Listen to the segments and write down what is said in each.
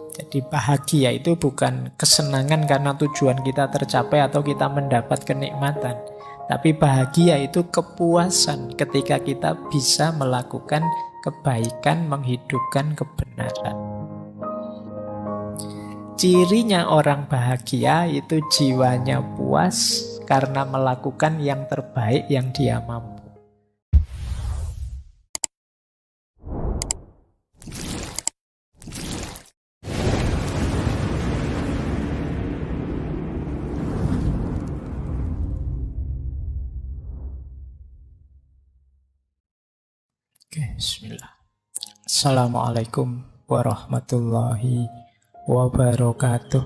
Jadi bahagia itu bukan kesenangan karena tujuan kita tercapai atau kita mendapat kenikmatan. Tapi bahagia itu kepuasan ketika kita bisa melakukan kebaikan, menghidupkan kebenaran. Cirinya orang bahagia itu jiwanya puas karena melakukan yang terbaik yang dia mampu. Oke, bismillah. Assalamualaikum warahmatullahi wabarakatuh.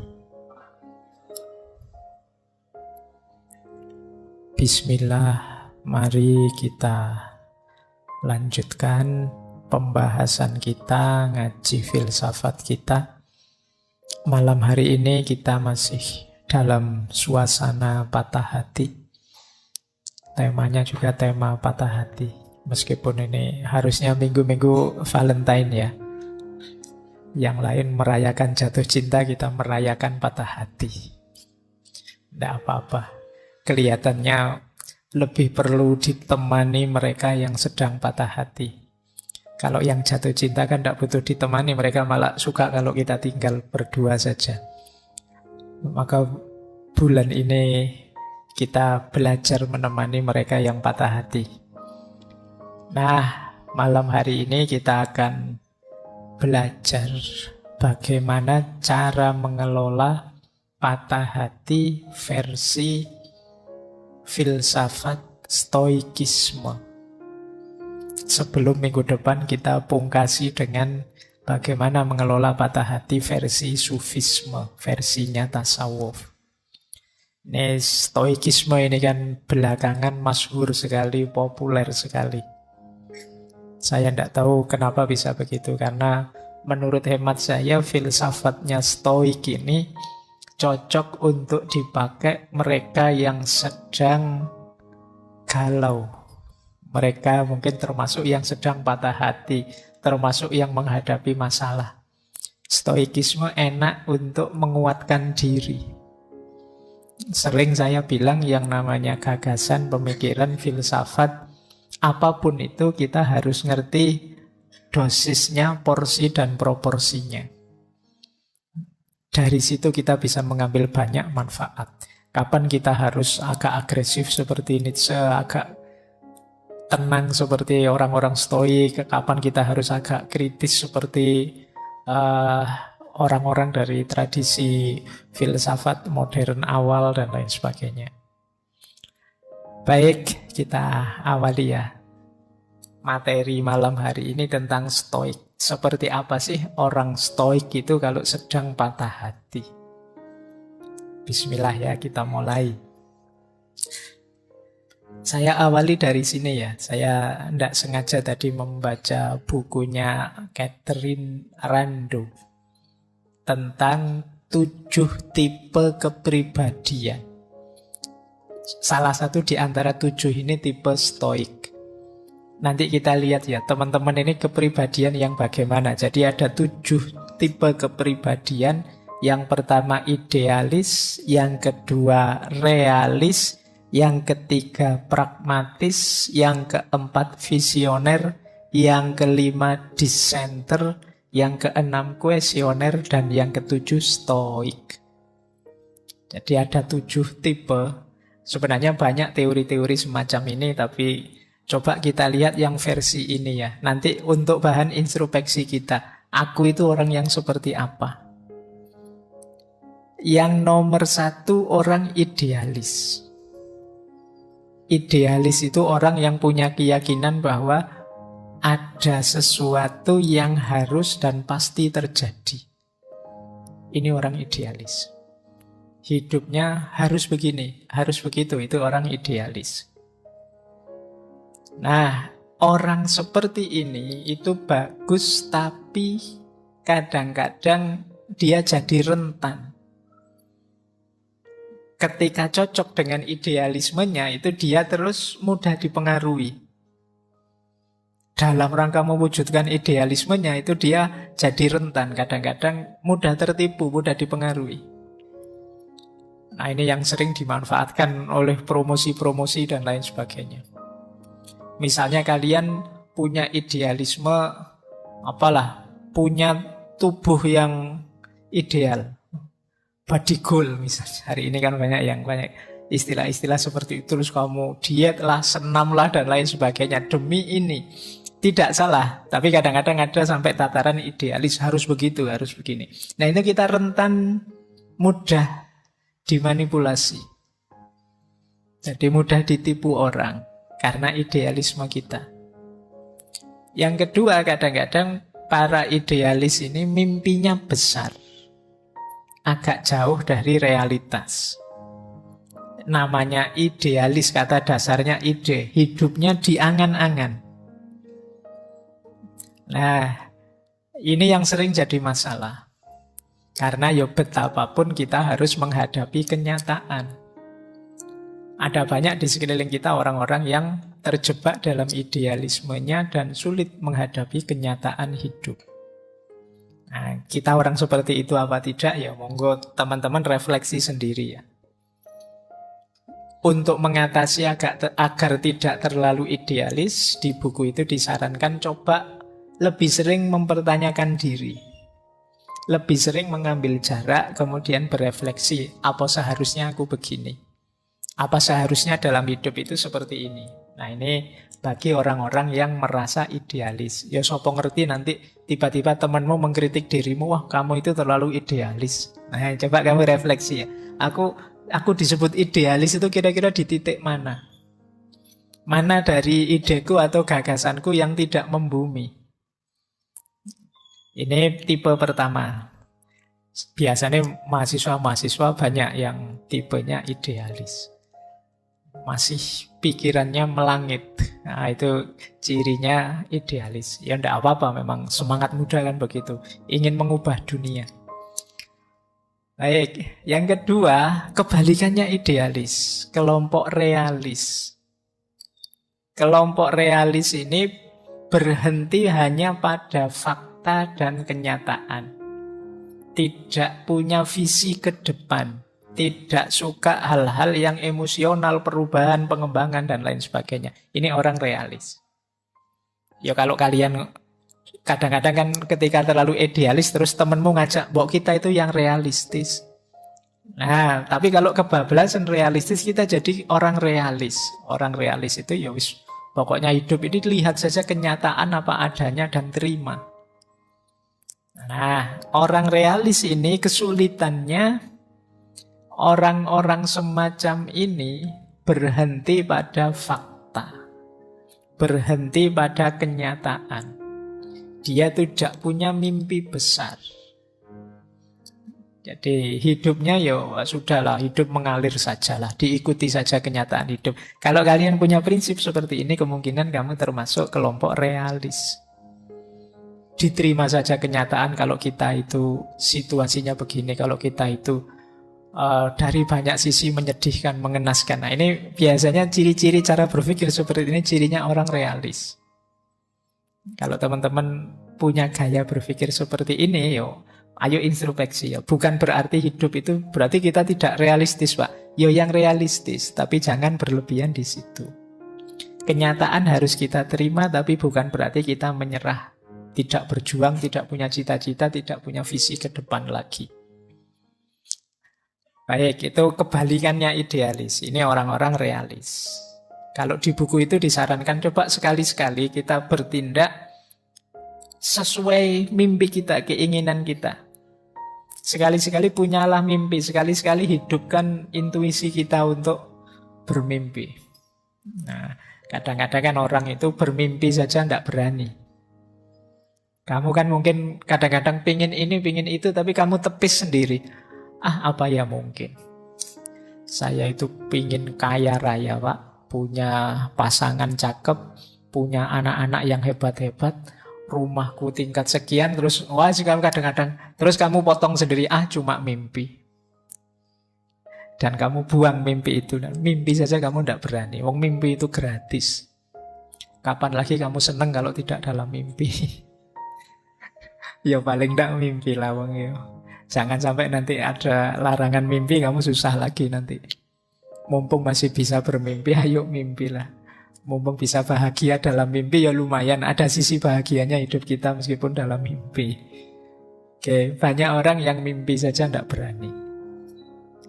Bismillah, mari kita lanjutkan pembahasan kita, ngaji filsafat kita. Malam hari ini kita masih dalam suasana patah hati. Temanya juga tema patah hati. Meskipun ini harusnya minggu-minggu Valentine ya. Yang lain merayakan jatuh cinta, kita merayakan patah hati. Tidak apa-apa. Kelihatannya lebih perlu ditemani mereka yang sedang patah hati. Kalau yang jatuh cinta kan tidak butuh ditemani, mereka malah suka kalau kita tinggal berdua saja. Maka bulan ini kita belajar menemani mereka yang patah hati. Nah, malam hari ini kita akan belajar bagaimana cara mengelola patah hati versi filsafat stoikisme. Sebelum minggu depan kita pungkasi dengan bagaimana mengelola patah hati versi sufisme, versinya tasawuf. Ini stoikisme ini kan belakangan masyhur sekali, populer sekali. Saya tidak tahu kenapa bisa begitu, karena menurut hemat saya filsafatnya stoik ini cocok untuk dipakai mereka yang sedang galau. Mereka mungkin termasuk yang sedang patah hati, termasuk yang menghadapi masalah. Stoikisme enak untuk menguatkan diri. Sering saya bilang yang namanya gagasan, pemikiran, filsafat, apapun itu kita harus ngerti dosisnya, porsi dan proporsinya. Dari situ kita bisa mengambil banyak manfaat. Kapan kita harus agak agresif seperti Nietzsche, agak tenang seperti orang-orang stoik, kapan kita harus agak kritis seperti orang-orang dari tradisi filsafat modern awal dan lain sebagainya. Baik, kita awali ya. Materi malam hari ini tentang stoik. Seperti apa sih orang stoik itu kalau sedang patah hati? Bismillah ya, kita mulai. Saya awali dari sini ya. Saya tidak sengaja tadi membaca bukunya Catherine Rando tentang 7 tipe kepribadian. Salah satu di antara 7 ini tipe stoik. Nanti kita lihat ya, teman-teman ini kepribadian yang bagaimana. Jadi ada 7 tipe kepribadian. Yang pertama idealis, yang kedua realis, yang ketiga pragmatis, yang keempat visioner, yang kelima dissenter, yang keenam kuesioner, dan yang ketujuh stoik. Jadi ada 7 tipe. Sebenarnya banyak teori-teori semacam ini, tapi coba kita lihat yang versi ini ya. Nanti untuk bahan introspeksi kita, aku itu orang yang seperti apa? Yang nomor 1 orang idealis. Idealis itu orang yang punya keyakinan bahwa ada sesuatu yang harus dan pasti terjadi. Ini orang idealis. Hidupnya harus begini, harus begitu, itu orang idealis. Nah, orang seperti ini itu bagus, tapi kadang-kadang dia jadi rentan. Ketika cocok dengan idealismenya, itu dia terus mudah dipengaruhi. dalam rangka mewujudkan idealismenya itu dia jadi rentan, kadang-kadang mudah tertipu, mudah dipengaruhi. Nah, ini yang sering dimanfaatkan oleh promosi-promosi dan lain sebagainya. Misalnya kalian punya idealisme, apalah, punya tubuh yang ideal, body goal misalnya. Hari ini kan banyak istilah-istilah seperti itu. Terus kamu diet lah, senam lah, dan lain sebagainya demi ini. Tidak salah, tapi kadang-kadang ada sampai tataran idealis, harus begitu, harus begini. Nah, itu kita rentan mudah dimanipulasi. Jadi mudah ditipu orang karena idealisme kita. Yang kedua, kadang-kadang para idealis ini mimpinya besar, agak jauh dari realitas. Namanya idealis, kata dasarnya ide, hidupnya di angan-angan. Nah, ini yang sering jadi masalah. Karena ya betapapun kita harus menghadapi kenyataan. Ada banyak di sekeliling kita orang-orang yang terjebak dalam idealismenya dan sulit menghadapi kenyataan hidup. Nah, kita orang seperti itu apa tidak? Ya monggo teman-teman refleksi sendiri ya. Untuk mengatasi agar tidak terlalu idealis, di buku itu disarankan coba lebih sering mempertanyakan diri. Lebih sering mengambil jarak, kemudian berefleksi, apa seharusnya aku begini? Apa seharusnya dalam hidup itu seperti ini? Nah, ini bagi orang-orang yang merasa idealis. Ya sopo ngerti nanti tiba-tiba temanmu mengkritik dirimu, wah kamu itu terlalu idealis. Nah, coba kamu refleksi ya. Aku disebut idealis itu kira-kira di titik mana? Mana dari ideku atau gagasanku yang tidak membumi? Ini tipe pertama. Biasanya mahasiswa-mahasiswa banyak yang tipenya idealis. Masih pikirannya melangit. Nah, itu cirinya idealis. Ya enggak apa-apa, memang semangat muda kan begitu. Ingin mengubah dunia. Baik, yang kedua, kebalikannya idealis. Kelompok realis. Kelompok realis ini berhenti hanya pada fakta dan kenyataan. Tidak punya visi ke depan. Tidak suka hal-hal yang emosional, perubahan, pengembangan, dan lain sebagainya. Ini orang realis. Ya kalau kalian kadang-kadang kan ketika terlalu idealis, terus temenmu ngajak, "Mbok kita itu yang realistis." Nah, tapi kalau kebablasan realistis, kita jadi orang realis. Orang realis itu ya wis, pokoknya hidup ini lihat saja kenyataan apa adanya dan terima. Nah, orang realis ini kesulitannya, orang-orang semacam ini berhenti pada fakta, berhenti pada kenyataan. Dia tidak punya mimpi besar. Jadi hidupnya ya sudahlah, hidup mengalir sajalah, diikuti saja kenyataan hidup. Kalau kalian punya prinsip seperti ini, kemungkinan kamu termasuk kelompok realis. Diterima saja kenyataan kalau kita itu situasinya begini, kalau kita itu dari banyak sisi menyedihkan, mengenaskan. Nah, ini biasanya ciri-ciri cara berpikir seperti ini, cirinya orang realis. Kalau teman-teman punya gaya berpikir seperti ini, ayo introspeksi ya. Bukan berarti hidup itu berarti kita tidak realistis, Pak. Yang realistis, tapi jangan berlebihan di situ. Kenyataan harus kita terima, tapi bukan berarti kita menyerah, tidak berjuang, tidak punya cita-cita, tidak punya visi ke depan lagi. Baik, itu kebalikannya idealis. Ini orang-orang realis. Kalau di buku itu disarankan coba sekali-sekali kita bertindak sesuai mimpi kita, keinginan kita. Sekali-sekali punyalah mimpi, sekali-sekali hidupkan intuisi kita untuk bermimpi. Nah, kadang-kadang kan orang itu bermimpi saja tidak berani. Kamu kan mungkin kadang-kadang pingin ini, pingin itu, tapi kamu tepis sendiri. Apa ya mungkin? Saya itu pingin kaya raya, Pak. Punya pasangan cakep, punya anak-anak yang hebat-hebat, rumahku tingkat sekian, terus kadang-kadang terus kamu potong sendiri, cuma mimpi. Dan kamu buang mimpi itu. Dan mimpi saja kamu tidak berani. Wong mimpi itu gratis. Kapan lagi kamu seneng kalau tidak dalam mimpi? Ya paling tidak mimpi lah wong ya. Jangan sampai nanti ada larangan mimpi, kamu susah lagi nanti. Mumpung masih bisa bermimpi, ayo mimpilah. Mumpung bisa bahagia dalam mimpi, ya lumayan. Ada sisi bahagianya hidup kita meskipun dalam mimpi. Oke, banyak orang yang mimpi saja tidak berani.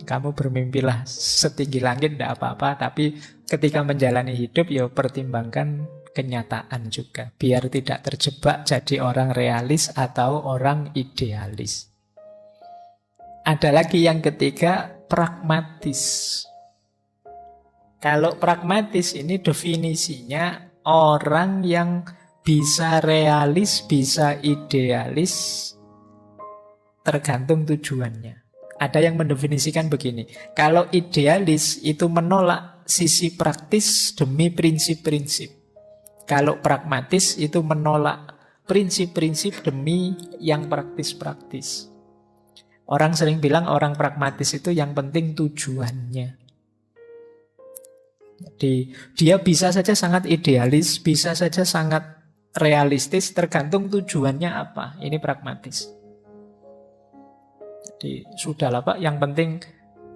Kamu bermimpilah setinggi langit tidak apa-apa, tapi ketika menjalani hidup ya pertimbangkan kenyataan juga. Biar tidak terjebak jadi orang realis atau orang idealis. Ada lagi yang ketiga, pragmatis. Kalau pragmatis ini definisinya orang yang bisa realis, bisa idealis, tergantung tujuannya. Ada yang mendefinisikan begini, kalau idealis itu menolak sisi praktis demi prinsip-prinsip. Kalau pragmatis itu menolak prinsip-prinsip demi yang praktis-praktis. Orang sering bilang orang pragmatis itu yang penting tujuannya. Jadi dia bisa saja sangat idealis, bisa saja sangat realistis, tergantung tujuannya apa. Ini pragmatis. Jadi sudahlah Pak, yang penting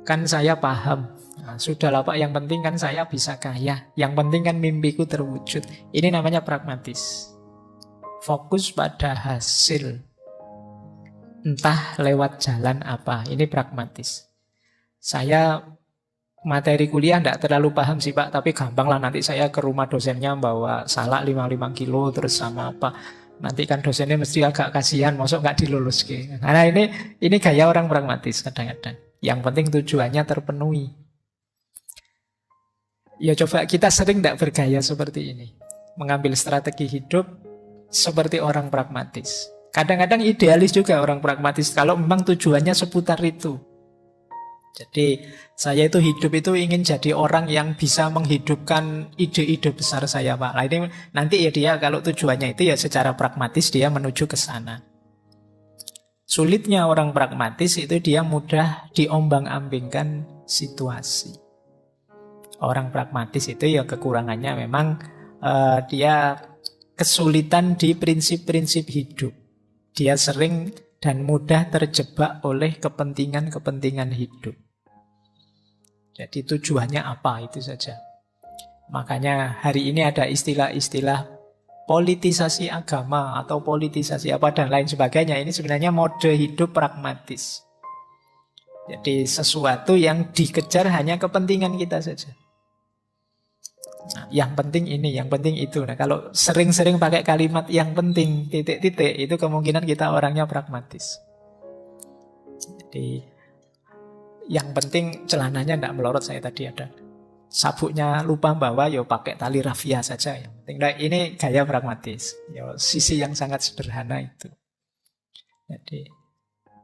kan saya paham. Nah, sudahlah Pak, yang penting kan saya bisa kaya. Yang penting kan mimpiku terwujud. Ini namanya pragmatis. Fokus pada hasil. Entah lewat jalan apa. Ini pragmatis. Saya materi kuliah tidak terlalu paham sih Pak, tapi gampang lah nanti saya ke rumah dosennya bawa salak 55 kilo terus sama apa. Nanti kan dosennya mesti agak kasihan, masuk nggak dilulus. Nah ini gaya orang pragmatis kadang-kadang. Yang penting tujuannya terpenuhi. Ya coba kita sering tidak bergaya seperti ini. Mengambil strategi hidup seperti orang pragmatis. Kadang-kadang idealis juga orang pragmatis kalau memang tujuannya seputar itu. Jadi saya itu hidup itu ingin jadi orang yang bisa menghidupkan ide-ide besar saya Pak. Nah ini nanti ya dia kalau tujuannya itu ya secara pragmatis dia menuju ke sana. Sulitnya orang pragmatis itu dia mudah diombang-ambingkan situasi. Orang pragmatis itu ya kekurangannya memang dia kesulitan di prinsip-prinsip hidup. Dia sering dan mudah terjebak oleh kepentingan-kepentingan hidup. Jadi tujuannya apa itu saja. Makanya hari ini ada istilah-istilah politisasi agama atau politisasi apa dan lain sebagainya. Ini sebenarnya mode hidup pragmatis. Jadi sesuatu yang dikejar hanya kepentingan kita saja. Nah, yang penting ini, yang penting itu. Nah, kalau sering-sering pakai kalimat yang penting, titik-titik, itu kemungkinan kita orangnya pragmatis. Jadi yang penting celananya tidak melorot, saya tadi ada. Sabuknya lupa bawa, ya pakai tali rafia saja. Yang penting, nah, ini gaya pragmatis. Ya, sisi yang sangat sederhana itu. Jadi,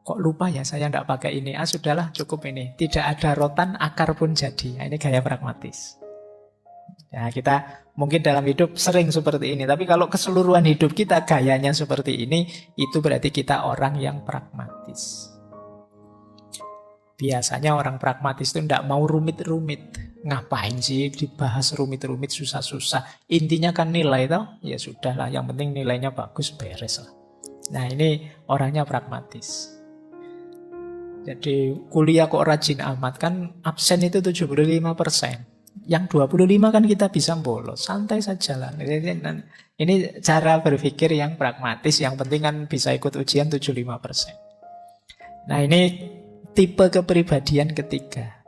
kok lupa ya saya tidak pakai ini? Ah sudahlah, cukup ini. Tidak ada rotan, akar pun jadi. Nah, ini gaya pragmatis. Ya, kita mungkin dalam hidup sering seperti ini. Tapi kalau keseluruhan hidup kita gayanya seperti ini, itu berarti kita orang yang pragmatis. Biasanya orang pragmatis itu tidak mau rumit-rumit. Ngapain sih dibahas rumit-rumit, susah-susah. Intinya kan nilai toh. Ya sudahlah, yang penting nilainya bagus, beres lah. Nah ini orangnya pragmatis. Jadi kuliah kok rajin amat, kan absen itu 75%. Yang 25 kan kita bisa bolos, santai saja lah. Ini cara berpikir yang pragmatis, yang penting kan bisa ikut ujian 75%. Nah ini tipe kepribadian ketiga.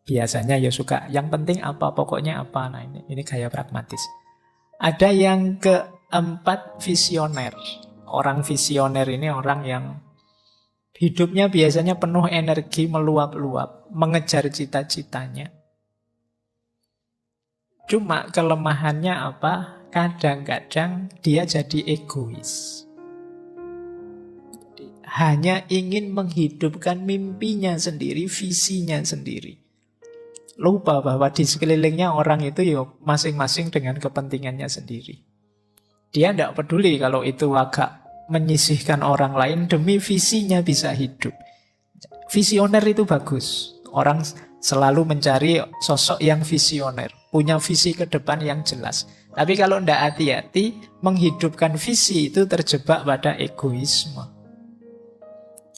Biasanya ya suka yang penting apa, pokoknya apa. Nah ini gaya pragmatis. Ada yang keempat, visioner. Orang visioner ini orang yang hidupnya biasanya penuh energi, meluap-luap, mengejar cita-citanya. Cuma kelemahannya apa? Kadang-kadang dia jadi egois. Hanya ingin menghidupkan mimpinya sendiri, visinya sendiri. Lupa bahwa di sekelilingnya orang itu ya masing-masing dengan kepentingannya sendiri. Dia tidak peduli kalau itu agak menyisihkan orang lain demi visinya bisa hidup. Visioner itu bagus. Orang selalu mencari sosok yang visioner, punya visi ke depan yang jelas. Tapi kalau tidak hati-hati, menghidupkan visi itu terjebak pada egoisme.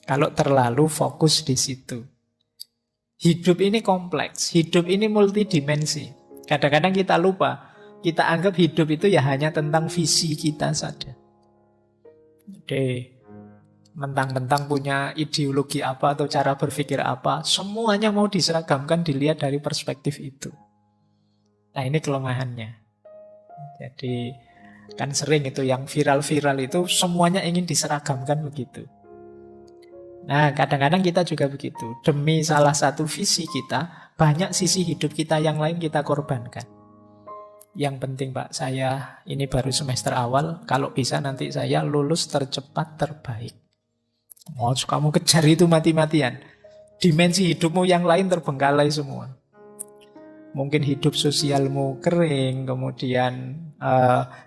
Kalau terlalu fokus di situ. Hidup ini kompleks, hidup ini multidimensi. Kadang-kadang kita lupa, kita anggap hidup itu ya hanya tentang visi kita saja. Oke, mentang-mentang punya ideologi apa atau cara berpikir apa, semuanya mau diseragamkan dilihat dari perspektif itu. Nah, ini kelemahannya. Jadi kan sering itu yang viral-viral itu semuanya ingin diseragamkan begitu. Nah, kadang-kadang kita juga begitu. Demi salah satu visi kita, banyak sisi hidup kita yang lain kita korbankan. Yang penting Pak, saya ini baru semester awal, kalau bisa nanti saya lulus tercepat terbaik. Oh, kamu kejar itu mati-matian. Dimensi hidupmu yang lain terbengkalai semua. Mungkin hidup sosialmu kering, kemudian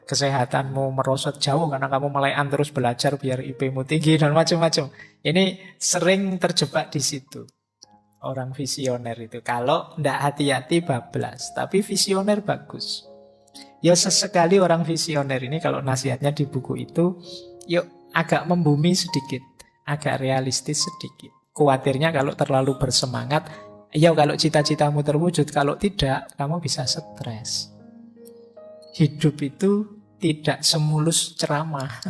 kesehatanmu merosot jauh karena kamu melekan terus belajar biar IP-mu tinggi dan macam-macam. Ini sering terjebak di situ. Orang visioner itu. Kalau tidak hati-hati bablas. Tapi visioner bagus. Ya sesekali orang visioner ini kalau nasihatnya di buku itu, yuk agak membumi sedikit. Agak realistis sedikit. Khawatirnya kalau terlalu bersemangat, ya kalau cita-citamu terwujud, kalau tidak, kamu bisa stres. Hidup itu tidak semulus ceramah.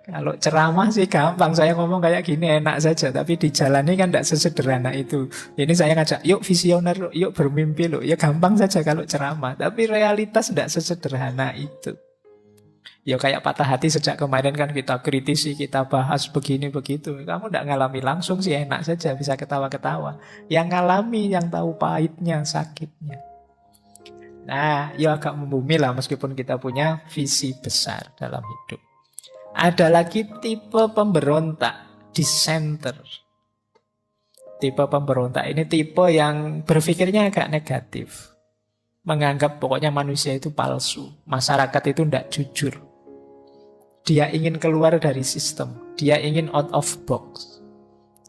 Kalau ceramah sih gampang, saya ngomong kayak gini enak saja, tapi dijalani kan tidak sesederhana itu. Ini saya ngajak, yuk visioner, yuk bermimpi loh. Ya gampang saja kalau ceramah, tapi realitas tidak sesederhana itu. Ya kayak patah hati sejak kemarin kan kita kritisi, kita bahas begini begitu. Kamu tidak ngalami langsung sih enak saja, bisa ketawa-ketawa. Yang ngalami, yang tahu pahitnya, sakitnya. Nah, ya agak membumi lah meskipun kita punya visi besar dalam hidup. Ada lagi tipe pemberontak, dissenter. Tipe pemberontak ini tipe yang berpikirnya agak negatif. Menganggap pokoknya manusia itu palsu, masyarakat itu tidak jujur. Dia ingin keluar dari sistem. Dia ingin out of box.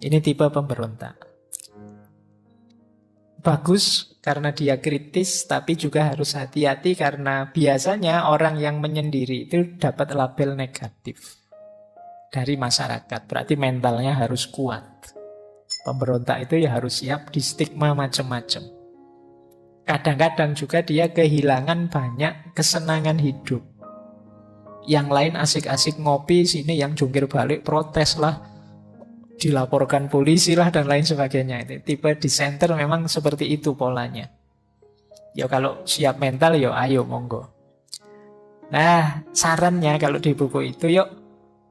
Ini tipe pemberontak. Bagus karena dia kritis, tapi juga harus hati-hati karena biasanya orang yang menyendiri itu dapat label negatif dari masyarakat. Berarti mentalnya harus kuat. Pemberontak itu ya harus siap di stigma macam-macam. Kadang-kadang juga dia kehilangan banyak kesenangan hidup. Yang lain asik-asik ngopi, sini yang jungkir balik protes lah, dilaporkan polisi lah dan lain sebagainya. Tipe dissenter memang seperti itu polanya. Ya kalau siap mental ya ayo monggo. Nah sarannya kalau di buku itu yuk,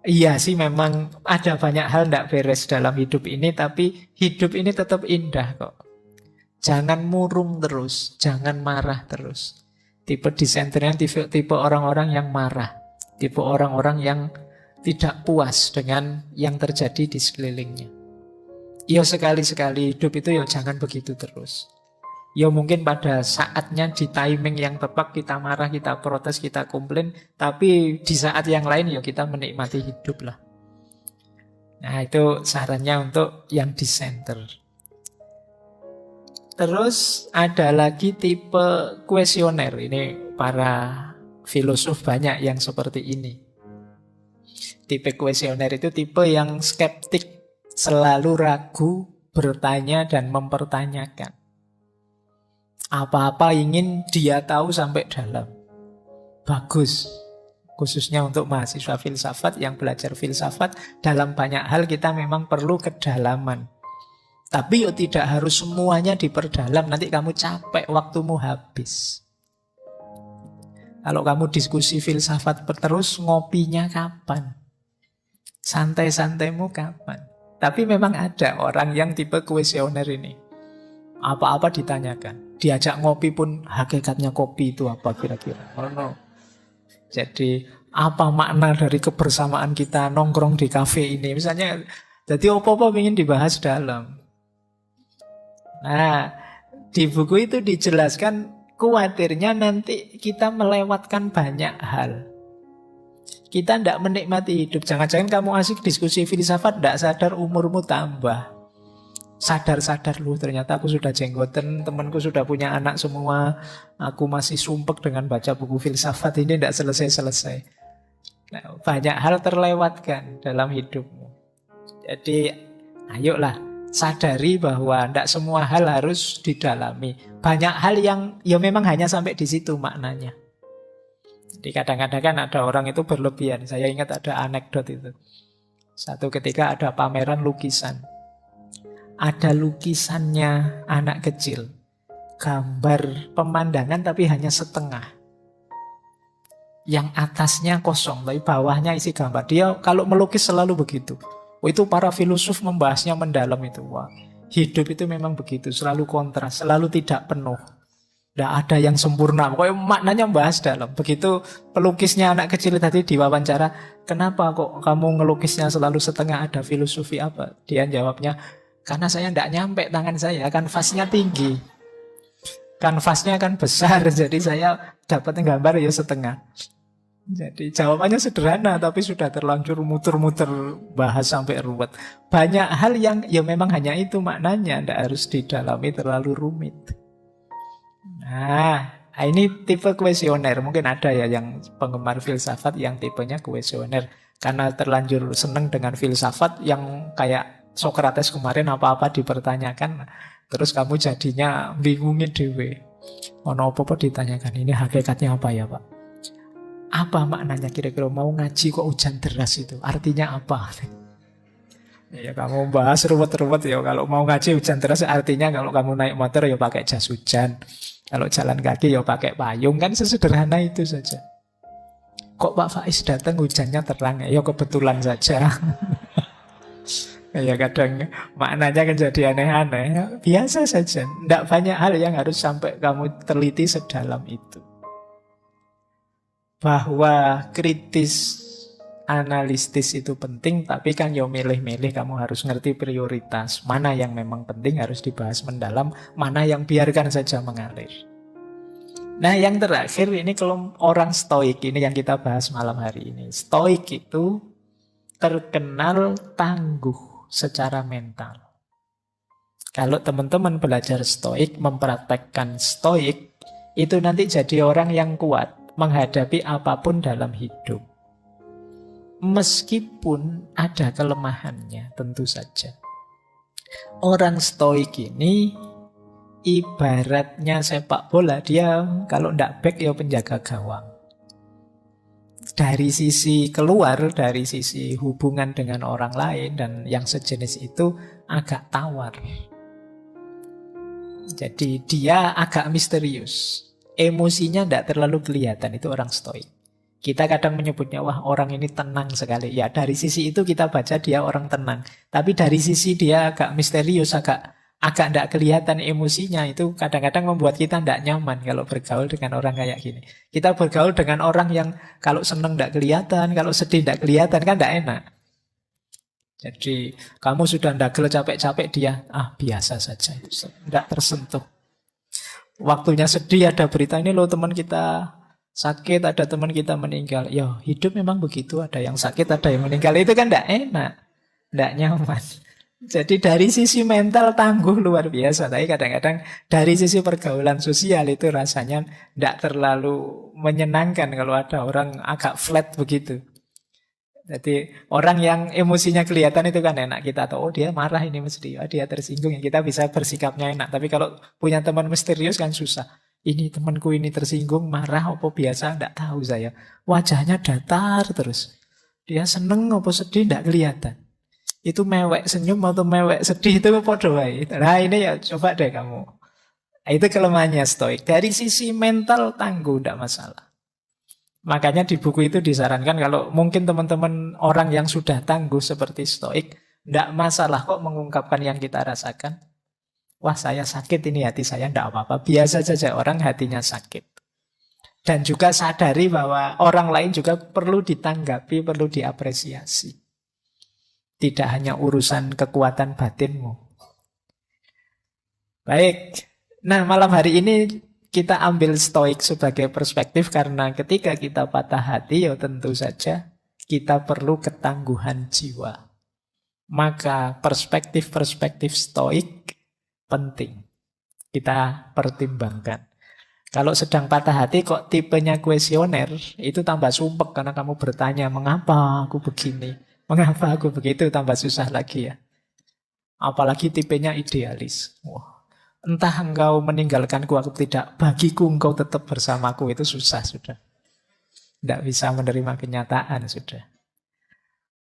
iya sih memang ada banyak hal tidak beres dalam hidup ini, tapi hidup ini tetap indah kok. Jangan murung terus, jangan marah terus. Tipe dissenternya tipe orang-orang yang marah. Tipe orang-orang yang tidak puas dengan yang terjadi di sekelilingnya. Ya sekali-sekali hidup itu ya jangan begitu terus. Ya mungkin pada saatnya di timing yang tepat kita marah, kita protes, kita komplain. Tapi di saat yang lain ya kita menikmati hidup lah. Nah itu sarannya untuk yang dissenter. Terus ada lagi tipe kuesioner. Ini para filosof banyak yang seperti ini. Tipe kuesioner itu tipe yang skeptik, selalu ragu, bertanya dan mempertanyakan. Apa-apa ingin dia tahu sampai dalam. Bagus. Khususnya untuk mahasiswa filsafat yang belajar filsafat, dalam banyak hal kita memang perlu kedalaman. Tapi tidak harus semuanya diperdalam, nanti kamu capek, waktumu habis. Kalau kamu diskusi filsafat terus, ngopinya kapan? Santai-santaimu kapan? Tapi memang ada orang yang tipe kuesioner ini. Apa-apa ditanyakan. Diajak ngopi pun hakikatnya kopi itu apa kira-kira? Oh no. Jadi apa makna dari kebersamaan kita nongkrong di kafe ini? Misalnya, jadi apa-apa ingin dibahas dalam. Nah, di buku itu dijelaskan khawatirnya nanti kita melewatkan banyak hal. Kita tidak menikmati hidup. Jangan-jangan kamu asik diskusi filsafat, tidak sadar umurmu tambah. Sadar-sadar lu ternyata aku sudah jenggoten, temanku sudah punya anak semua, aku masih sumpek dengan baca buku filsafat ini tidak selesai-selesai. Nah, banyak hal terlewatkan dalam hidupmu. Jadi ayolah sadari bahwa tidak semua hal harus didalami. Banyak hal yang ya memang hanya sampai di situ maknanya. Jadi kadang-kadang kan ada orang itu berlebihan. Saya ingat ada anekdot itu. Satu ketika ada pameran lukisan. Ada lukisannya anak kecil. Gambar pemandangan tapi hanya setengah. Yang atasnya kosong, tapi bawahnya isi gambar. Dia kalau melukis selalu begitu. Itu para filosof membahasnya mendalam itu. Wah, hidup itu memang begitu, selalu kontras, selalu tidak penuh. Tidak ada yang sempurna. Pokoknya maknanya membahas dalam. Begitu pelukisnya anak kecil tadi diwawancara, kenapa kok kamu ngelukisnya selalu setengah, ada filosofi apa? Dia jawabnya, karena saya tidak nyampe tangan saya, kanvasnya tinggi. Kanvasnya kan besar, jadi saya dapat gambar ya setengah. Jadi jawabannya sederhana, tapi sudah terlanjur muter-muter bahas sampai ruwet. Banyak hal yang ya memang hanya itu maknanya, tidak harus didalami terlalu rumit. Nah, ini tipe kuesioner. Mungkin ada ya yang penggemar filsafat yang tipenya kuesioner. Karena terlanjur seneng dengan filsafat yang kayak Sokrates kemarin apa-apa dipertanyakan, terus kamu jadinya bingungin dewe. Ono apa-apa ditanyakan, ini hakikatnya apa ya Pak? Apa maknanya kira-kira mau ngaji kok hujan deras itu? Artinya apa? Ya kamu bahas ruwet-ruwet ya. Kalau mau ngaji hujan deras artinya kalau kamu naik motor ya pakai jas hujan. Kalau jalan kaki ya pakai payung. Kan sesederhana itu saja. Kok Pak Faiz datang hujannya terang? Ya kebetulan saja. Ya kadang maknanya kan jadi aneh-aneh. Biasa saja. Tidak banyak hal yang harus sampai kamu teliti sedalam itu. Bahwa kritis analitis itu penting, tapi kan ya milih-milih. Kamu harus ngerti prioritas. Mana yang memang penting harus dibahas mendalam, mana yang biarkan saja mengalir. Nah yang terakhir ini kalau orang stoik, ini yang kita bahas malam hari ini. Stoik itu terkenal tangguh secara mental. Kalau teman-teman belajar stoik, mempraktekkan stoik, itu nanti jadi orang yang kuat menghadapi apapun dalam hidup. Meskipun ada kelemahannya, tentu saja. Orang stoik ini ibaratnya sepak bola, dia kalau ndak back ya penjaga gawang. Dari sisi keluar, dari sisi hubungan dengan orang lain dan yang sejenis itu agak tawar. Jadi dia agak misterius. Emosinya tidak terlalu kelihatan, itu orang stoik. Kita kadang menyebutnya, wah orang ini tenang sekali. Ya dari sisi itu kita baca dia orang tenang. Tapi dari sisi dia agak misterius, agak tidak kelihatan emosinya, itu kadang-kadang membuat kita tidak nyaman kalau bergaul dengan orang kayak gini. Kita bergaul dengan orang yang kalau seneng tidak kelihatan, kalau sedih tidak kelihatan, kan tidak enak. Jadi kamu sudah ndagel capek-capek, dia biasa saja, tidak tersentuh. Waktunya sedih, ada berita ini loh teman kita sakit, ada teman kita meninggal. Ya hidup memang begitu, ada yang sakit, ada yang meninggal. Itu kan tidak enak, tidak nyaman. Jadi dari sisi mental tangguh luar biasa. Tapi kadang-kadang dari sisi pergaulan sosial itu rasanya tidak terlalu menyenangkan kalau ada orang agak flat begitu. Jadi orang yang emosinya kelihatan itu kan enak. Kita tahu, oh dia marah ini mesti, dia tersinggung. Kita bisa bersikapnya enak. Tapi kalau punya teman misterius kan susah. Ini temanku ini tersinggung, marah apa biasa, tidak tahu saya. Wajahnya datar terus. Dia seneng apa sedih tidak kelihatan. Itu mewek senyum atau mewek sedih itu podo wae. Nah ini ya coba deh kamu. Itu kelemahannya stoik. Dari sisi mental tangguh, tidak masalah. Makanya di buku itu disarankan kalau mungkin teman-teman orang yang sudah tangguh seperti stoik, tidak masalah kok mengungkapkan yang kita rasakan. Wah saya sakit ini, hati saya tidak apa-apa. Biasa saja orang hatinya sakit. Dan juga sadari bahwa orang lain juga perlu ditanggapi, perlu diapresiasi. Tidak hanya urusan kekuatan batinmu. Baik. Nah malam hari ini kita ambil stoik sebagai perspektif. Karena ketika kita patah hati, ya tentu saja kita perlu ketangguhan jiwa. Maka perspektif-perspektif stoik penting kita pertimbangkan. Kalau sedang patah hati kok tipenya kuesioner, itu tambah sumpek karena kamu bertanya, mengapa aku begini? Mengapa aku begitu? Tambah susah lagi ya. Apalagi tipenya idealis. Wah, entah engkau meninggalkanku, aku tidak. Bagiku engkau tetap bersamaku. Itu susah sudah. Tidak bisa menerima kenyataan sudah.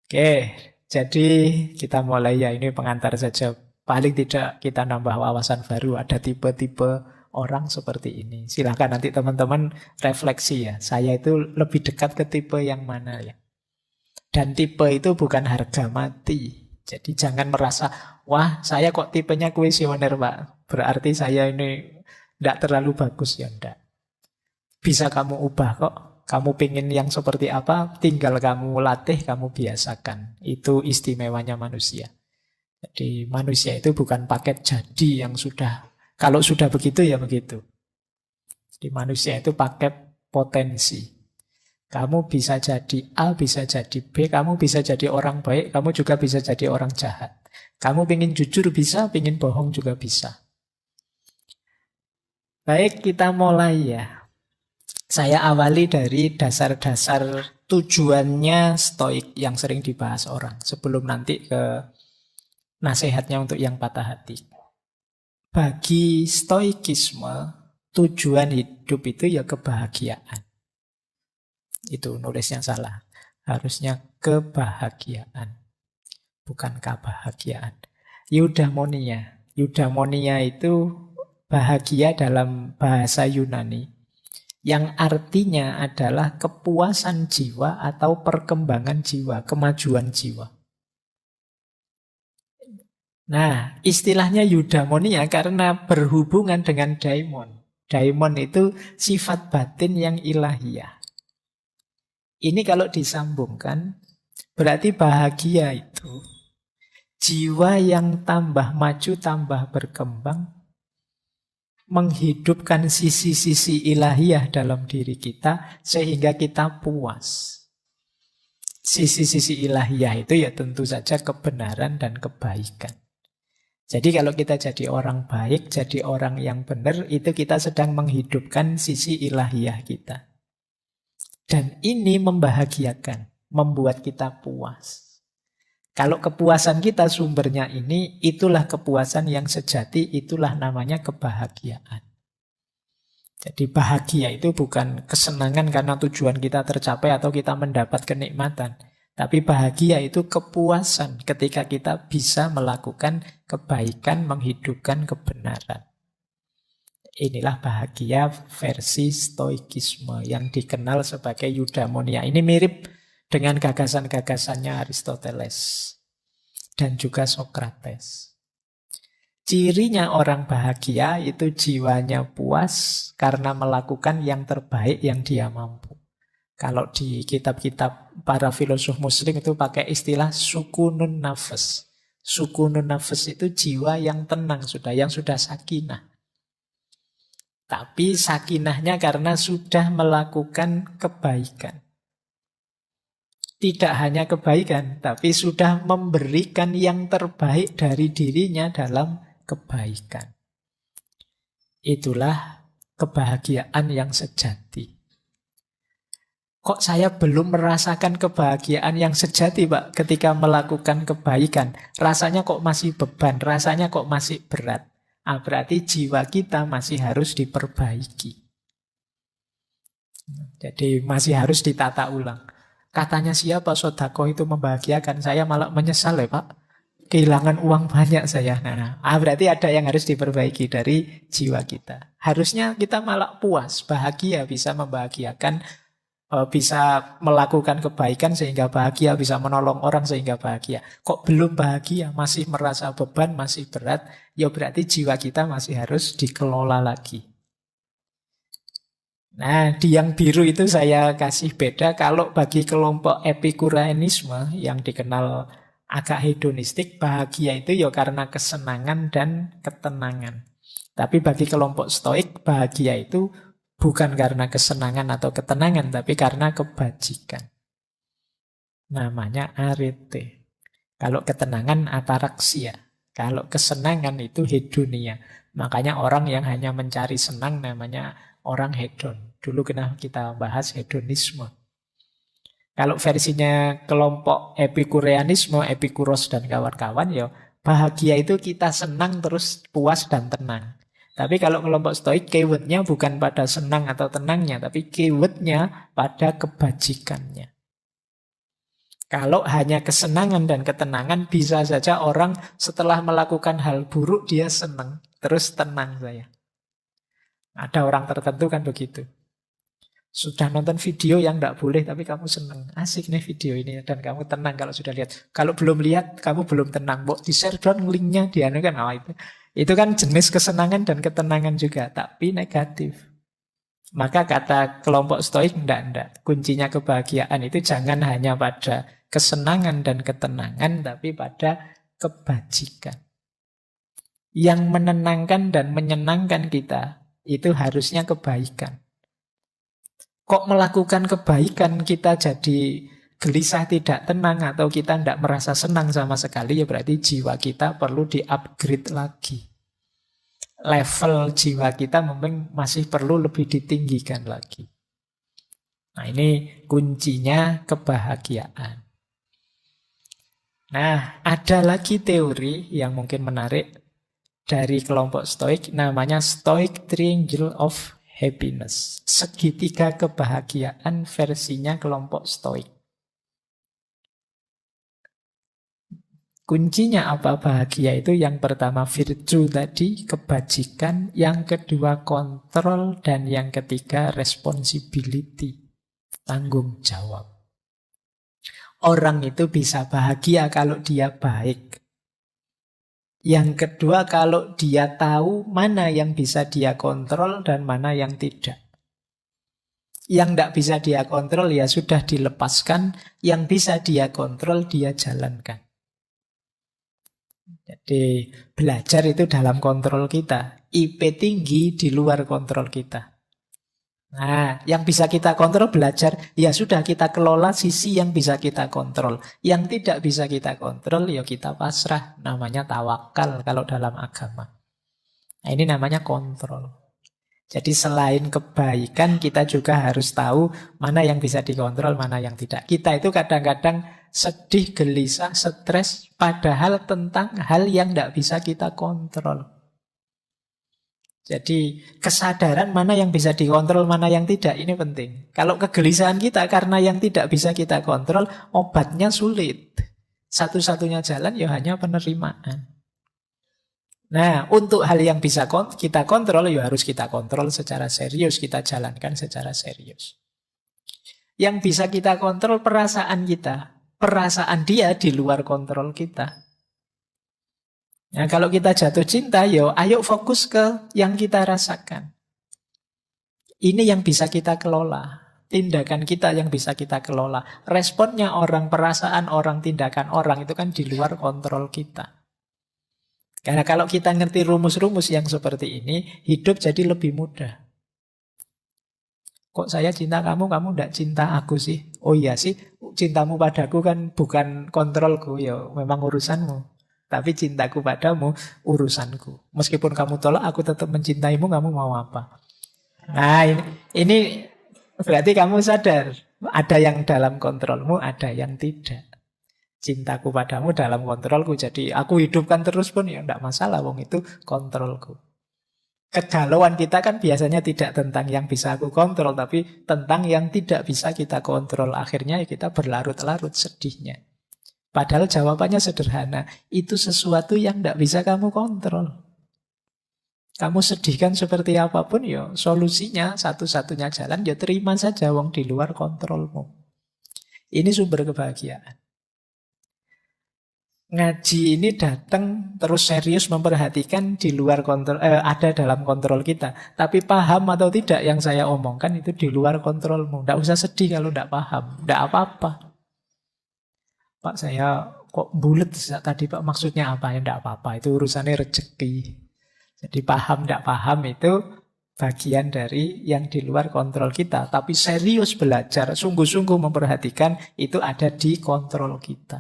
Oke, jadi kita mulai ya. Ini pengantar saja. Paling tidak kita nambah wawasan baru. Ada tipe-tipe orang seperti ini. Silahkan nanti teman-teman refleksi ya. Saya itu lebih dekat ke tipe yang mana ya. Dan tipe itu bukan harga mati. Jadi jangan merasa, wah saya kok tipenya kuesioner Pak. Berarti saya ini tidak terlalu bagus ya. Enggak. Bisa kamu ubah kok. Kamu pingin yang seperti apa, tinggal kamu latih, kamu biasakan. Itu istimewanya manusia. Jadi manusia itu bukan paket jadi yang sudah, kalau sudah begitu ya begitu. Jadi manusia itu paket potensi. Kamu bisa jadi A, bisa jadi B, kamu bisa jadi orang baik, kamu juga bisa jadi orang jahat. Kamu pingin jujur bisa, pingin bohong juga bisa. Baik, kita mulai ya. Saya awali dari dasar-dasar tujuannya stoik yang sering dibahas orang. Sebelum nanti ke nasihatnya untuk yang patah hati. Bagi stoikisme, tujuan hidup itu ya kebahagiaan. Itu nulisnya salah. Harusnya kebahagiaan. Bukan kebahagiaan. Eudaimonia. Eudaimonia itu bahagia dalam bahasa Yunani. Yang artinya adalah kepuasan jiwa atau perkembangan jiwa, kemajuan jiwa. Nah, istilahnya eudaimonia karena berhubungan dengan daimon. Daimon itu sifat batin yang ilahiyah. Ini kalau disambungkan, berarti bahagia itu jiwa yang tambah maju, tambah berkembang, menghidupkan sisi-sisi ilahiyah dalam diri kita sehingga kita puas. Sisi-sisi ilahiyah itu ya tentu saja kebenaran dan kebaikan. Jadi kalau kita jadi orang baik, jadi orang yang benar, itu kita sedang menghidupkan sisi ilahiyah kita. Dan ini membahagiakan, membuat kita puas. Kalau kepuasan kita sumbernya ini, itulah kepuasan yang sejati, itulah namanya kebahagiaan. Jadi bahagia itu bukan kesenangan karena tujuan kita tercapai atau kita mendapat kenikmatan. Tapi bahagia itu kepuasan ketika kita bisa melakukan kebaikan, menghidupkan kebenaran. Inilah bahagia versi stoikisme yang dikenal sebagai eudaimonia. Ini mirip dengan gagasan-gagasannya Aristoteles dan juga Socrates. Cirinya orang bahagia itu jiwanya puas karena melakukan yang terbaik yang dia mampu. Kalau di kitab-kitab para filosof muslim itu pakai istilah sukunun nafas. Sukunun nafas itu jiwa yang tenang sudah, yang sudah sakinah. Tapi sakinahnya karena sudah melakukan kebaikan. Tidak hanya kebaikan, tapi sudah memberikan yang terbaik dari dirinya dalam kebaikan. Itulah kebahagiaan yang sejati. Kok saya belum merasakan kebahagiaan yang sejati, Pak, ketika melakukan kebaikan? Rasanya kok masih beban, rasanya kok masih berat. Berarti jiwa kita masih harus diperbaiki. Jadi masih harus ditata ulang. Katanya siapa sodako itu membahagiakan, saya malah menyesal ya Pak. Kehilangan uang banyak saya. Berarti ada yang harus diperbaiki dari jiwa kita. Harusnya kita malah puas, bahagia, bisa membahagiakan, bisa melakukan kebaikan sehingga bahagia, bisa menolong orang sehingga bahagia. Kok belum bahagia, masih merasa beban, masih berat, ya berarti jiwa kita masih harus dikelola lagi. Nah, di yang biru itu saya kasih beda. Kalau bagi kelompok epikureanisme yang dikenal agak hedonistik, bahagia itu ya karena kesenangan dan ketenangan. Tapi bagi kelompok stoik, bahagia itu bukan karena kesenangan atau ketenangan, tapi karena kebajikan. Namanya arete. Kalau ketenangan ataraksia. Kalau kesenangan itu hedonia. Makanya orang yang hanya mencari senang namanya orang hedon. Dulu kena kita bahas hedonisme. Kalau versinya kelompok epikureanisme, Epikuros dan kawan-kawan, ya bahagia itu kita senang terus puas dan tenang. Tapi kalau kelompok stoik, keywordnya bukan pada senang atau tenangnya, tapi keywordnya pada kebajikannya. Kalau hanya kesenangan dan ketenangan, bisa saja orang setelah melakukan hal buruk, dia senang, terus tenang saya. Ada orang tertentu kan begitu. Sudah nonton video yang tidak boleh, tapi kamu senang. Asik nih video ini, dan kamu tenang kalau sudah lihat. Kalau belum lihat, kamu belum tenang. Mau di-share dong linknya, kan. Oh, itu kan jenis kesenangan dan ketenangan juga, tapi negatif. Maka kata kelompok stoik, enggak. Kuncinya kebahagiaan itu jangan hanya pada kesenangan dan ketenangan, tapi pada kebajikan. Yang menenangkan dan menyenangkan kita, itu harusnya kebaikan. Kok melakukan kebaikan kita jadi gelisah, tidak tenang, atau kita tidak merasa senang sama sekali, ya berarti jiwa kita perlu di-upgrade lagi. Level jiwa kita mungkin masih perlu lebih ditinggikan lagi. Nah, ini kuncinya kebahagiaan. Nah, ada lagi teori yang mungkin menarik dari kelompok Stoik, namanya Stoic Triangle of Happiness. Segitiga kebahagiaan versinya kelompok Stoik. Kuncinya apa bahagia itu? Yang pertama virtue tadi, kebajikan. Yang kedua kontrol. Dan yang ketiga responsibility, tanggung jawab. Orang itu bisa bahagia kalau dia baik. Yang kedua kalau dia tahu mana yang bisa dia kontrol dan mana yang tidak. Yang tidak bisa dia kontrol ya sudah dilepaskan. Yang bisa dia kontrol dia jalankan. Jadi belajar itu dalam kontrol kita. IP tinggi di luar kontrol kita. Nah, yang bisa kita kontrol belajar, ya sudah kita kelola sisi yang bisa kita kontrol. Yang tidak bisa kita kontrol, ya kita pasrah. Namanya tawakal kalau dalam agama. Nah, ini namanya kontrol. Jadi selain kebaikan, kita juga harus tahu mana yang bisa dikontrol, mana yang tidak. Kita itu kadang-kadang sedih, gelisah, stres, padahal tentang hal yang tidak bisa kita kontrol. Jadi kesadaran mana yang bisa dikontrol, mana yang tidak, ini penting. Kalau kegelisahan kita karena yang tidak bisa kita kontrol, obatnya sulit. Satu-satunya jalan ya hanya penerimaan. Nah, untuk hal yang bisa kita kontrol, ya harus kita kontrol secara serius, kita jalankan secara serius. Yang bisa kita kontrol perasaan kita. Perasaan dia di luar kontrol kita. Nah, kalau kita jatuh cinta, ayo fokus ke yang kita rasakan. Ini yang bisa kita kelola. Tindakan kita yang bisa kita kelola. Responnya orang, perasaan orang, tindakan orang itu kan di luar kontrol kita. Karena kalau kita ngerti rumus-rumus yang seperti ini, hidup jadi lebih mudah. Kok saya cinta kamu tidak cinta aku sih? Oh iya sih, cintamu padaku kan bukan kontrolku, ya memang urusanmu. Tapi cintaku padamu urusanku. Meskipun kamu tolak, aku tetap mencintaimu, kamu mau apa? Nah, ini berarti kamu sadar. Ada yang dalam kontrolmu, ada yang tidak. Cintaku padamu dalam kontrolku. Jadi aku hidupkan terus pun ya tidak masalah, wong itu kontrolku. Kegalauan kita kan biasanya tidak tentang yang bisa aku kontrol, tapi tentang yang tidak bisa kita kontrol. Akhirnya kita berlarut-larut sedihnya. Padahal jawabannya sederhana. Itu sesuatu yang tidak bisa kamu kontrol. Kamu sedihkan seperti apapun, ya solusinya satu-satunya jalan, ya terima saja wong di luar kontrolmu. Ini sumber kebahagiaan. Ngaji ini datang terus serius memperhatikan di luar kontrol, ada dalam kontrol kita. Tapi paham atau tidak yang saya omongkan itu di luar kontrolmu. Tidak usah sedih kalau tidak paham. Tidak apa-apa. Pak, saya kok bulet tadi Pak, maksudnya apa? Ya tidak apa-apa, itu urusannya rezeki. Jadi paham tidak paham itu bagian dari yang di luar kontrol kita. Tapi serius belajar, sungguh-sungguh memperhatikan itu ada di kontrol kita.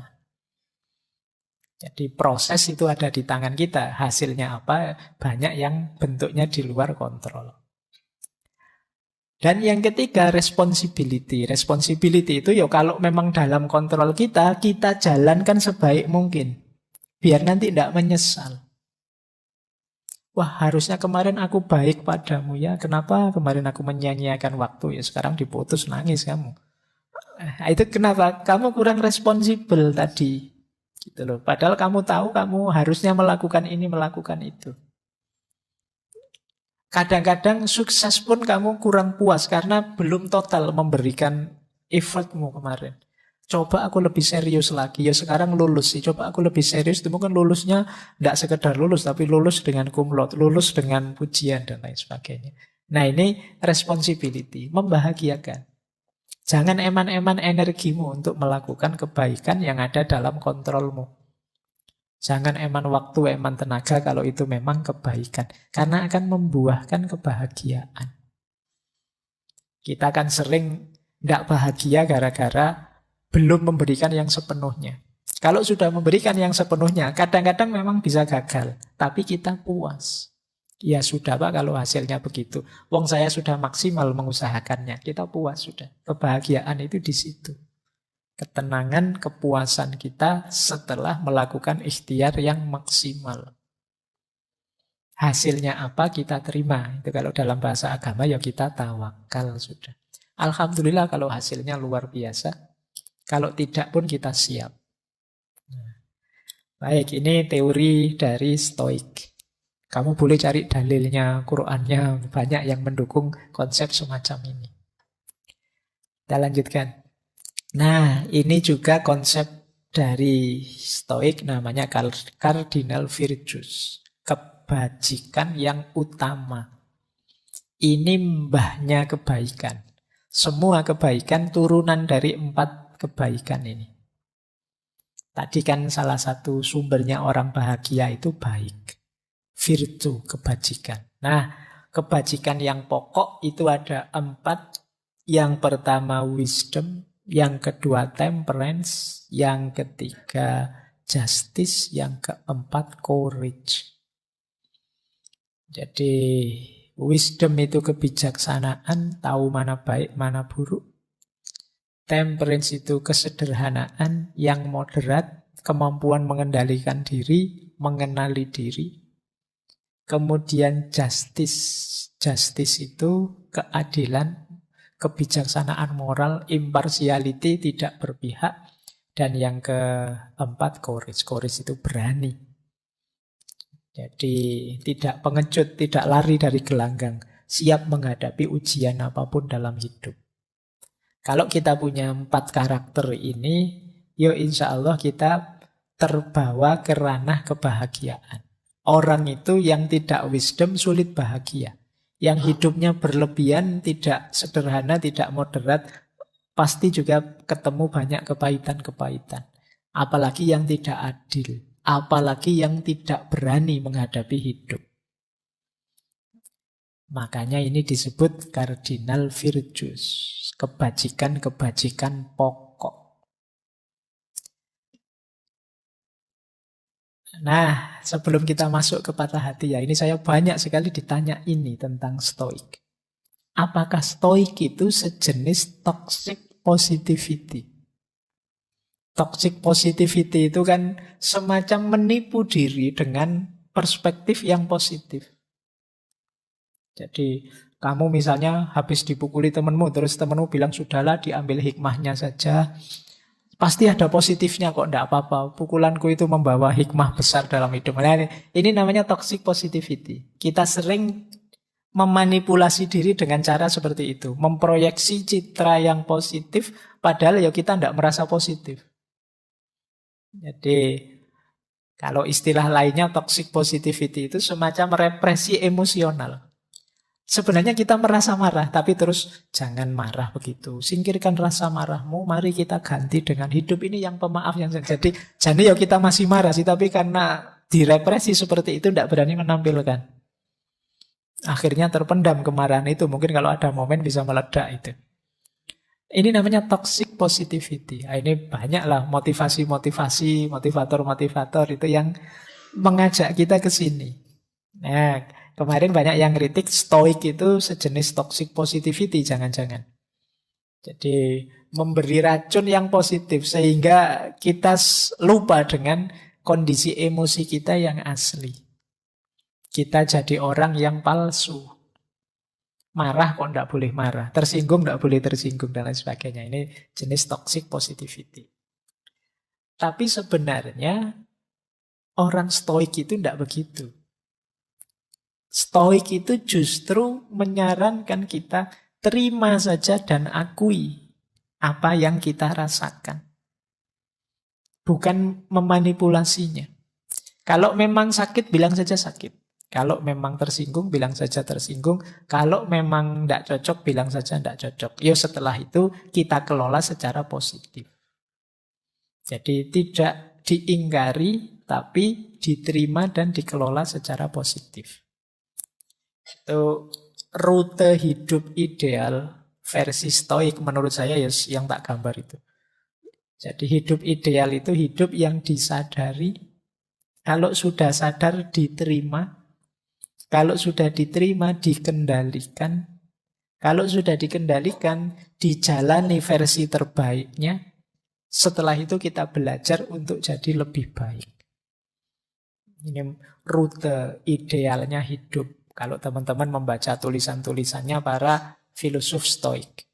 Jadi proses itu ada di tangan kita. Hasilnya apa? Banyak yang bentuknya di luar kontrol. Dan yang ketiga, responsibility. Responsibility itu ya kalau memang dalam kontrol kita, kita jalankan sebaik mungkin. Biar nanti tidak menyesal. Wah, harusnya kemarin aku baik padamu ya. Kenapa kemarin aku menyia-nyiakan waktu? Ya sekarang diputus, nangis kamu. Itu kenapa? Kamu kurang responsibel tadi. Gitu loh. Padahal kamu tahu kamu harusnya melakukan ini, melakukan itu. Kadang-kadang sukses pun kamu kurang puas karena belum total memberikan effortmu kemarin. Coba aku lebih serius lagi. Ya sekarang lulus sih. Coba aku lebih serius. Itu mungkin lulusnya tidak sekedar lulus, tapi lulus dengan cum laude, lulus dengan pujian dan lain sebagainya. Nah ini responsibility, membahagiakan. Jangan eman-eman energimu untuk melakukan kebaikan yang ada dalam kontrolmu. Jangan eman waktu, eman tenaga kalau itu memang kebaikan. Karena akan membuahkan kebahagiaan. Kita akan sering tidak bahagia gara-gara belum memberikan yang sepenuhnya. Kalau sudah memberikan yang sepenuhnya, kadang-kadang memang bisa gagal. Tapi kita puas. Ya sudah Pak kalau hasilnya begitu. Wong saya sudah maksimal mengusahakannya. Kita puas sudah. Kebahagiaan itu di situ. Ketenangan, kepuasan kita setelah melakukan ikhtiar yang maksimal. Hasilnya apa kita terima. Itu kalau dalam bahasa agama ya kita tawakal sudah. Alhamdulillah kalau hasilnya luar biasa. Kalau tidak pun kita siap. Baik, ini teori dari Stoik. Kamu boleh cari dalilnya, Qur'annya, banyak yang mendukung konsep semacam ini. Kita lanjutkan. Nah, ini juga konsep dari Stoik namanya cardinal virtues. Kebajikan yang utama. Ini mbahnya kebaikan. Semua kebaikan turunan dari 4 kebaikan ini. Tadi kan salah satu sumbernya orang bahagia itu baik. Virtu, kebajikan. Nah, kebajikan yang pokok itu ada 4. Yang pertama wisdom, yang kedua temperance, yang ketiga justice, yang keempat courage. Jadi wisdom itu kebijaksanaan, tahu mana baik, mana buruk. Temperance itu kesederhanaan yang moderat, kemampuan mengendalikan diri, mengenali diri. Kemudian justice. Justice itu keadilan, kebijaksanaan moral, impartiality, tidak berpihak. Dan yang keempat courage. Courage itu berani. Jadi tidak pengecut, tidak lari dari gelanggang. Siap menghadapi ujian apapun dalam hidup. Kalau kita punya 4 karakter ini, ya insya Allah kita terbawa ke ranah kebahagiaan. Orang itu yang tidak wisdom sulit bahagia. Yang hidupnya berlebihan, tidak sederhana, tidak moderat, pasti juga ketemu banyak kepahitan-kepahitan. Apalagi yang tidak adil. Apalagi yang tidak berani menghadapi hidup. Makanya ini disebut cardinal virtues. Kebajikan-kebajikan pokok. Nah, sebelum kita masuk ke patah hati ya, ini saya banyak sekali ditanya ini tentang stoik. Apakah stoik itu sejenis toxic positivity? Toxic positivity itu kan semacam menipu diri dengan perspektif yang positif. Jadi kamu misalnya habis dipukuli temanmu, terus temanmu bilang sudahlah diambil hikmahnya saja. Pasti ada positifnya kok, enggak apa-apa. Pukulanku itu membawa hikmah besar dalam hidup. Nah, ini namanya toxic positivity. Kita sering memanipulasi diri dengan cara seperti itu. Memproyeksi citra yang positif, padahal ya kita enggak merasa positif. Jadi kalau istilah lainnya toxic positivity itu semacam represi emosional. Sebenarnya kita merasa marah, tapi terus jangan marah begitu. Singkirkan rasa marahmu, mari kita ganti dengan hidup ini yang pemaaf. Jadi ya kita masih marah sih, tapi karena direpresi seperti itu tidak berani menampilkan. Akhirnya terpendam kemarahan itu. Mungkin kalau ada momen bisa meledak itu. Ini namanya toxic positivity. Nah, ini banyak lah motivasi-motivasi, motivator-motivator itu yang mengajak kita ke sini. Nah, kemarin banyak yang kritik stoik itu sejenis toxic positivity, jangan-jangan. Jadi memberi racun yang positif sehingga kita lupa dengan kondisi emosi kita yang asli. Kita jadi orang yang palsu. Marah kok tidak boleh marah, tersinggung tidak boleh tersinggung, dan lain sebagainya. Ini jenis toxic positivity. Tapi sebenarnya orang stoik itu tidak begitu. Stoik itu justru menyarankan kita terima saja dan akui apa yang kita rasakan. Bukan memanipulasinya. Kalau memang sakit, bilang saja sakit. Kalau memang tersinggung, bilang saja tersinggung. Kalau memang tidak cocok, bilang saja tidak cocok. Ya setelah itu kita kelola secara positif. Jadi tidak diingkari, tapi diterima dan dikelola secara positif. Itu rute hidup ideal versi stoik menurut saya ya, yang tak gambar itu. Jadi hidup ideal itu hidup yang disadari. Kalau sudah sadar, diterima. Kalau sudah diterima, dikendalikan. Kalau sudah dikendalikan, dijalani versi terbaiknya. Setelah itu kita belajar untuk jadi lebih baik. Ini rute idealnya hidup. Kalau teman-teman membaca tulisan-tulisannya para filosof stoik.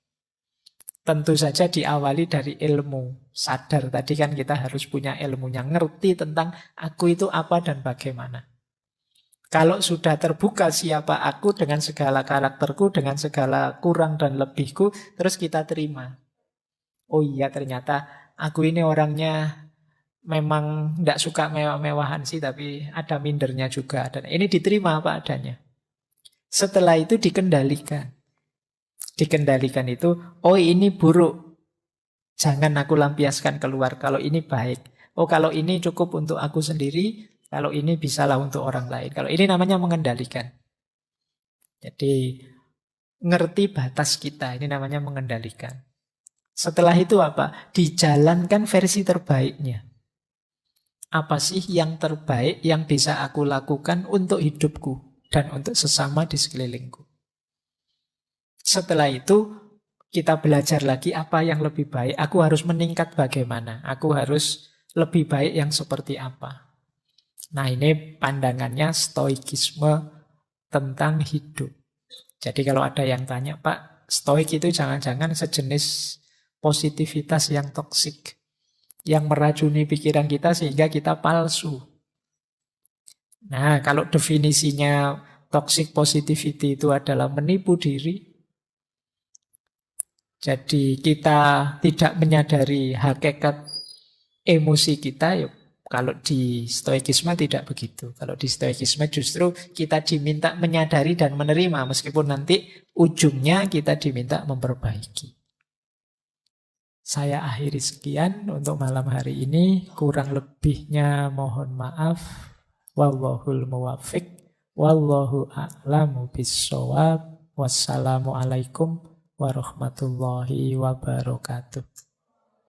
Tentu saja diawali dari ilmu. Sadar, tadi kan kita harus punya ilmunya. Ngerti tentang aku itu apa dan bagaimana. Kalau sudah terbuka siapa aku dengan segala karakterku, dengan segala kurang dan lebihku, terus kita terima. Oh iya, ternyata aku ini orangnya memang tidak suka mewah-mewahan sih, tapi ada mindernya juga. Dan ini diterima apa adanya. Setelah itu dikendalikan. Dikendalikan itu, oh ini buruk. Jangan aku lampiaskan keluar. Kalau ini baik. Oh kalau ini cukup untuk aku sendiri. Kalau ini bisalah untuk orang lain. Kalau ini namanya mengendalikan. Jadi ngerti batas kita. Ini namanya mengendalikan. Setelah itu apa? Dijalankan versi terbaiknya. Apa sih yang terbaik yang bisa aku lakukan untuk hidupku dan untuk sesama di sekelilingku. Setelah itu kita belajar lagi apa yang lebih baik. Aku harus meningkat bagaimana. Aku harus lebih baik yang seperti apa. Nah ini pandangannya stoikisme tentang hidup. Jadi kalau ada yang tanya, Pak, stoik itu jangan-jangan sejenis positivitas yang toksik, yang meracuni pikiran kita sehingga kita palsu. Nah kalau definisinya toxic positivity itu adalah menipu diri, jadi kita tidak menyadari hakikat emosi kita, ya. Kalau di stoikisme tidak begitu. Kalau di stoikisme justru kita diminta menyadari dan menerima, meskipun nanti ujungnya kita diminta memperbaiki. Saya akhiri sekian untuk malam hari ini. Kurang lebihnya mohon maaf. Wallahul muwaffiq. Wallahu a'lamu bissawab. Wassalamualaikum warahmatullahi wabarakatuh.